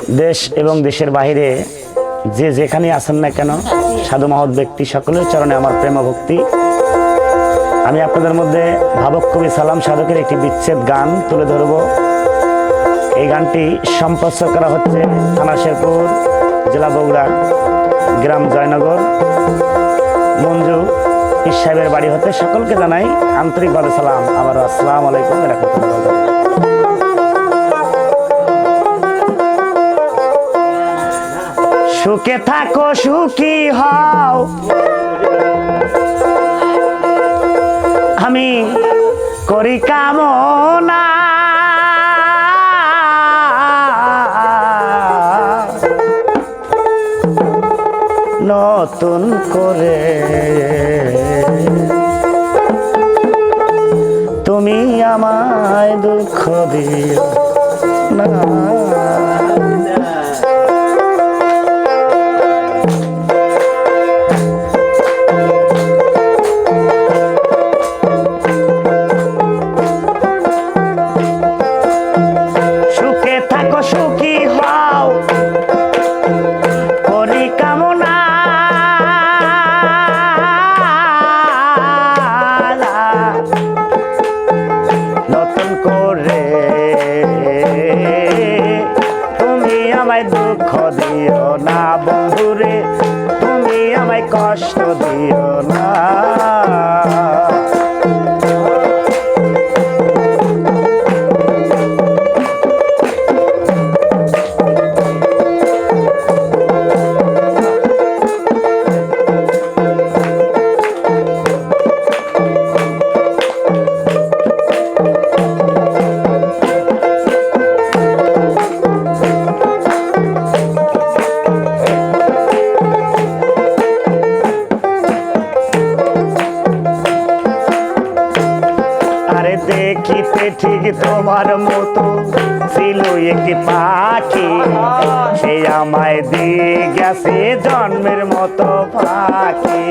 দেশ এবং দেশের বাইরে যে যেখানে আছেন না কেন, সাধু মহৎ ব্যক্তি সকলের চরণে আমার প্রেম ভক্তি। আমি আপনাদের মধ্যে ভাবক কবি সালাম সাধকের একটি বিচ্ছেদ গান তুলে ধরব। এই গানটি সম্প্রচার করা হচ্ছে থানা শেরপুর, জেলা বগুড়া, গ্রাম জয়নগর, মঞ্জু পীর সাহেবের বাড়ি হতে। সকলকে জানাই আন্তরিকভাবে সালাম। আবার আসসালামু আলাইকুম ওয়া রাহমাতুল্লাহ। সুখে থাকো সুখী হও, আমি করি কামনা। নতুন করে তুমি আমায় দুঃখ দিও না। সুখে থাকো সুখী হও, করি কামনা। নতুন করে তুমি আমায় দুঃখ দিও না বন্ধুরে, তুমি আমায় কষ্ট দিও না। দেখিতে ঠিক তোমার মতো ছিল একটি পাখি, সে আমায় দিয়ে গেছে জন্মের মতো পাখি।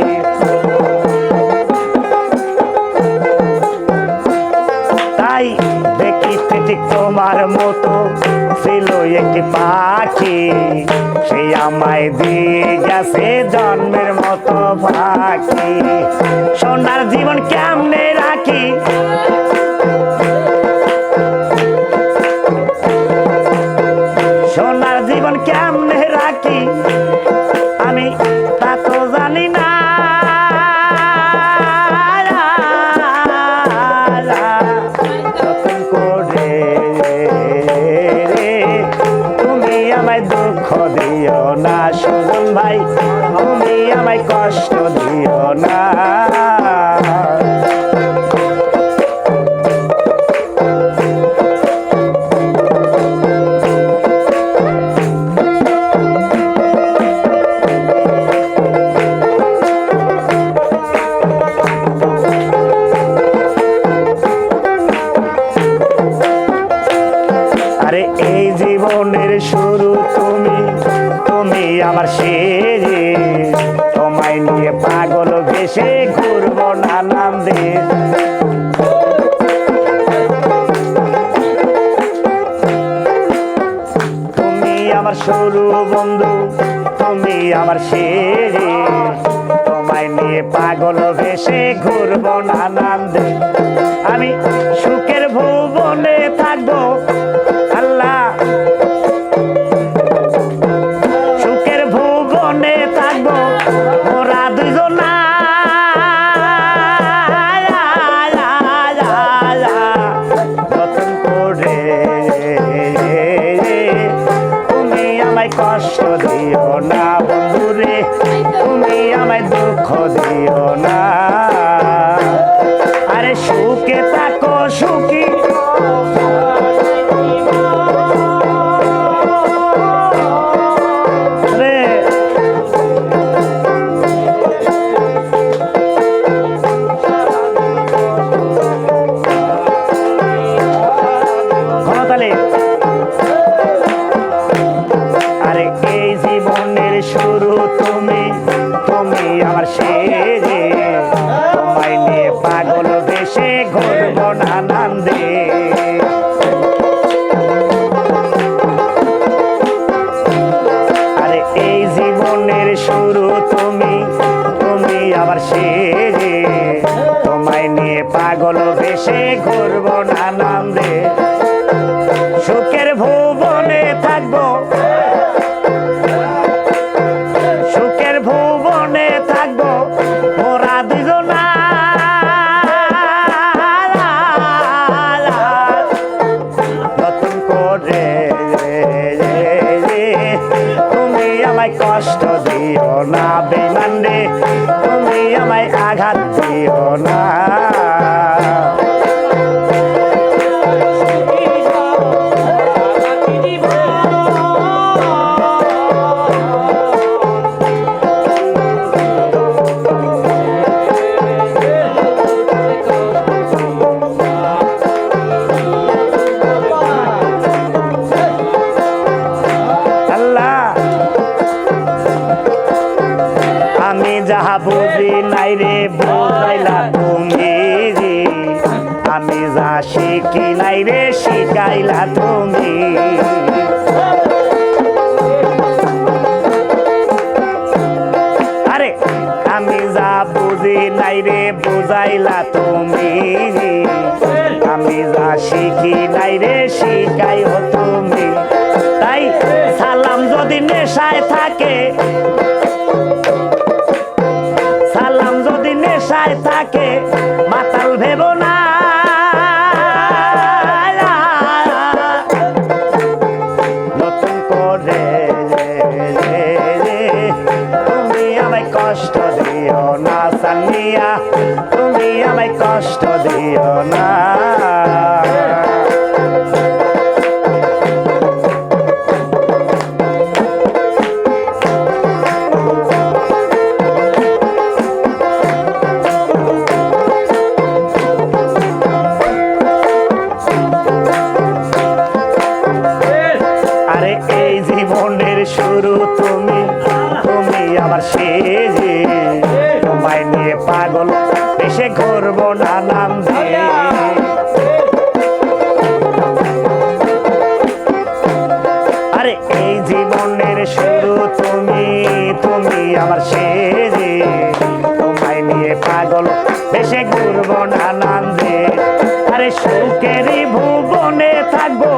তাই দেখিতে ঠিক তোমার মতো ছিল একটি পাখি, সে আমায় দিয়ে গেছে জন্মের মতো পাখি। সোনার জীবন কেমনে রাখি, সোনার জীবন কেমনে রাখি আমি তা তো জানি না। নতুন করে তুমি আমায় দুঃখ দিও না সুজন ভাই, তুমি আমায় কষ্ট দিও না। আরে এই জীবনের শুরু তুমি, তুমি আমার শেষ। তোমায় নিয়ে পাগল ভেসে ঘুরবো নানান দেশ। তুমি আমার শুরু বন্ধু, তুমি আমার শেষ। তোমায় নিয়ে পাগল ভেসে ঘুরবো নানান দেশ। আমি সুখের ভুবনে থাকবো আল্লাহ, সুখের ভুবনে থাকবো ওরা দুজনা। নতুন করে তুমি আমায় কষ্ট দিও না বন্ধুরে, তুমি আমায় দুঃখ দিও না। আরে সুখে থাকো সুখী, আরে এই জীবনের শুরু তুমি, তুমি আমার শেষ। তোমায় নিয়ে পাগল ভেসে ঘুরবো নানান দেশ। দেশে ঘুরবো নানান দেশ, সুখের ভুবনে থাকবো, সুখের ভুবনে থাকবো মোরা দুজনা। নতুন করে তুমি আমায় কষ্ট দিও না বেঈমান রে, তুমি আমায় আঘাত দিও না। আমি যাহা বুঝি নাই রে বুঝাইলা তুমি, আমি যা শিখি নাই রে শিখাইলা তুমি। আরে আমি যা বুঝি নাই রে বুঝাইলা তুমি, আমি যা শিখি নাই রে শিখাইও তুমি। তাই সালাম যদি নেশায় থাকে, সালাম যদি নেশায় থাকে মাতাল ভেবো না। নতুন করে তুমি আমায় কষ্ট দিও না সানিয়া, তুমি আমায় কষ্ট দিও না। এই জীবনের শুরু তুমি, তুমি আমার শেষ, তোমায় নিয়ে পাগল এসে ঘুরবো নানান দেশ। আরে এই জীবনের শুরু তুমি, তুমি আমার শেষ, তোমায় নিয়ে পাগল এসে ঘুরবো নানান দেশ। আরে সুখেরই ভুবনে থাকবো,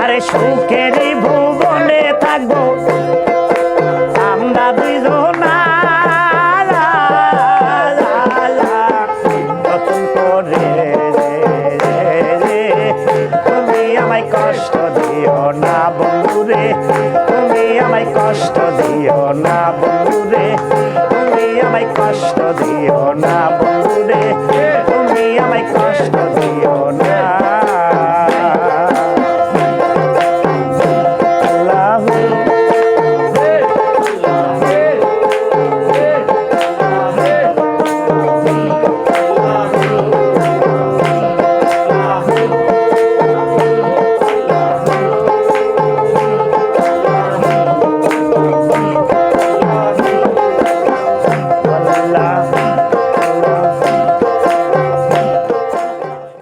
আরে সুখেরই ভুবনে থাকবো আমরা দুইজনা। নতুন করে তুমি আমায় কষ্ট দিও না বন্ধুরে, তুমি আমায় কষ্ট দিও না বন্ধুরে, তুমি আমায় কষ্ট দিও না বন্ধু।